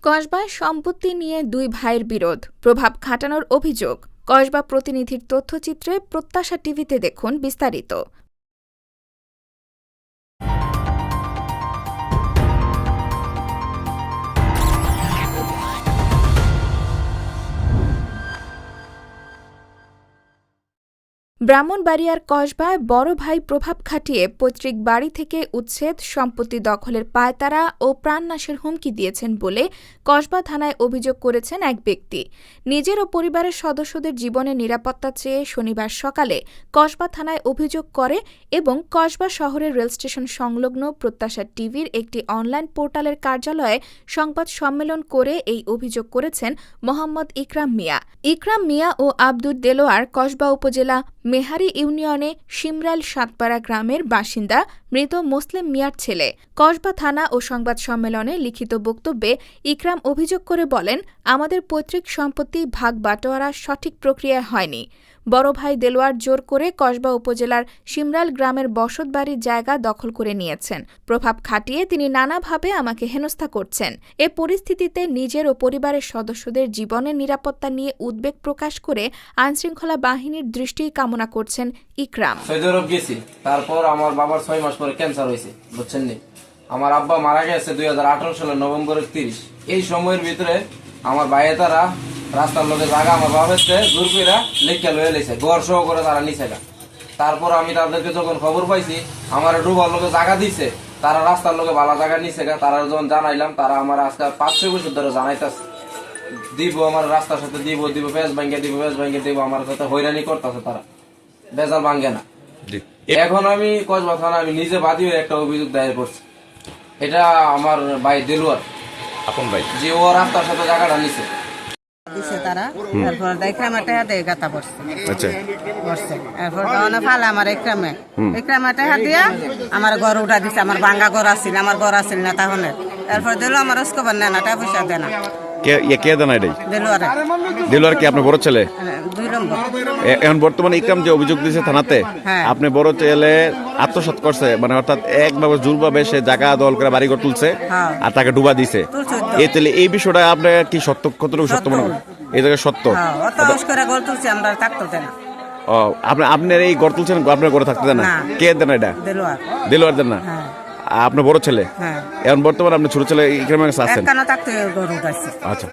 কসবায় সম্পত্তি নিয়ে দুই ভাইয়ের বিরোধ, প্রভাব খাটানোর অভিযোগ। কসবা প্রতিনিধির তথ্যচিত্রে প্রত্যাশা টিভিতে দেখুন বিস্তারিত। ব্রাহ্মণবাড়িয়ার কসবায় বড় ভাই প্রভাব খাটিয়ে পৈতৃক বাড়ি থেকে উচ্ছেদ, সম্পত্তি দখলের পায়তারা ও প্রাণনাশের হুমকি দিয়েছেন বলে কসবা থানায় অভিযোগ করেছেন এক ব্যক্তি। নিজের ও পরিবারের সদস্যদের জীবনের নিরাপত্তা চেয়ে শনিবার সকালে কসবা থানায় অভিযোগ করে এবং কসবা শহরের রেলস্টেশন সংলগ্ন প্রত্যাশা টিভির একটি অনলাইন পোর্টালের কার্যালয়ে সংবাদ সম্মেলন করে এই অভিযোগ করেছেন মোহাম্মদ ইকরাম মিয়া। ইকরাম মিয়া ও আব্দুর দেলোয়ার কসবা উপজেলা মেহারি ইউনিয়নে শিমরাইল সাতপাড়া গ্রামের বাসিন্দা, মৃত মুসলিম মিয়ার ছেলে। কসবা থানা ও সংবাদ সম্মেলনে লিখিত বক্তব্যে ইকরাম অভিযোগ করে বলেন, আমাদের পৈতৃক সম্পত্তি ভাগ বাটোয়ারা সঠিক প্রক্রিয়ায় হয়নি। বড় ভাই দেলোয়ার জোর করে কসবা উপজেলার শিমরাইল গ্রামের বসতবাড়ির জায়গা দখল করে নিয়েছেন। প্রভাব খাটিয়ে তিনি নানাভাবে আমাকে হেনস্থা করছেন। এ পরিস্থিতিতে নিজের ও পরিবারের সদস্যদের জীবনের নিরাপত্তা নিয়ে উদ্বেগ প্রকাশ করে আইনশৃঙ্খলা বাহিনীর দৃষ্টি কামনা করছেন ইকরাম। সৌদি আরব গেছি, তারপর আমার বাবার 6 মাস পরে ক্যান্সার হয়েছে, বুঝছেন নি। আমার আব্বা মারা গেছে 2018 সালের নভেম্বরের 30। এই সময়ের ভিতরে আমার ভাইয়ে তারা রাস্তার লোকে জায়গা আমার বাবার জোর করে লেখা লয়ে লেছে, ঘর সহ করে তারা নিচে গা। তারপর আমি তাদেরকে যখন খবর পাইছি আমার ডুবার লোকে জায়গা দিছে, তারা রাস্তার লোকে ভালো জায়গা নিচে গা। তারা যখন জানাইলাম, তারা আমার আজকে 5-6 বছর ধরে জানাইতেছে দিব, আমার রাস্তার সাথে দিব পেঁচ ভাঙ্গে দিব, আমার সাথে হয়রানি করতেছে। তারা বেজাল ভাঙ্গে না। এখন আমি কসবা থানা আমি নিজে বাদী হয়ে একটা অভিযোগ দায়ের করছি। এটা আমার ভাই দেলোয়ার, আপন ভাই, যে ও রাস্তার সাথে জায়গাটা নিছে দিছে তারা। তারপর দেখলাম একটা হাতে গাতা পড়ছে, আচ্ছা পড়ছে। এরপর কারণে ফালে আমার একরামে টাকা দিয়া আমার ঘর উঠা দিছে। আমার ভাঙ্গা ঘর আসছিল, আমার ঘর আসছিল না তাহলে। এরপর দিল আমার রসকবার নেয় না, টাকা পয়সা দেয় না। কে দেন এটাই? দেলোয়ারে। দেলোয়ার কি আপনার বড় ছেলে? 2 নম্বর। এখন বর্তমানে ইকরাম যে অভিযোগ দিয়েছে থানাতে, হ্যাঁ। আপনি বড় ছেলে আত্মসাৎ করছে, মানে অর্থাৎ একভাবে জোরভাবে সে জায়গা দল করে বাড়িঘর তুলছে আর তাকে ডুবা দিছে। এই তাহলে এই বিষয়টা আপনার কি সত্য, কতটুকু সত্য মনে হয়? এই জায়গায় সত্য? অত করে ঘর তুলছে, আমরা থাকতে দেয় না। ও, আপনার এই ঘর তুলছেন, আপনার ঘরে থাকতে দেন না? কে দেন এটা? দেলোয়ার। দেলোয়ার দেন না? আপনার বড় ছেলে? হ্যাঁ। এখন বর্তমানে আপনি ছোট ছেলে ইকরামের কাছে আছেন? একখানা থাকতে ঘর উঠাইছে। আচ্ছা।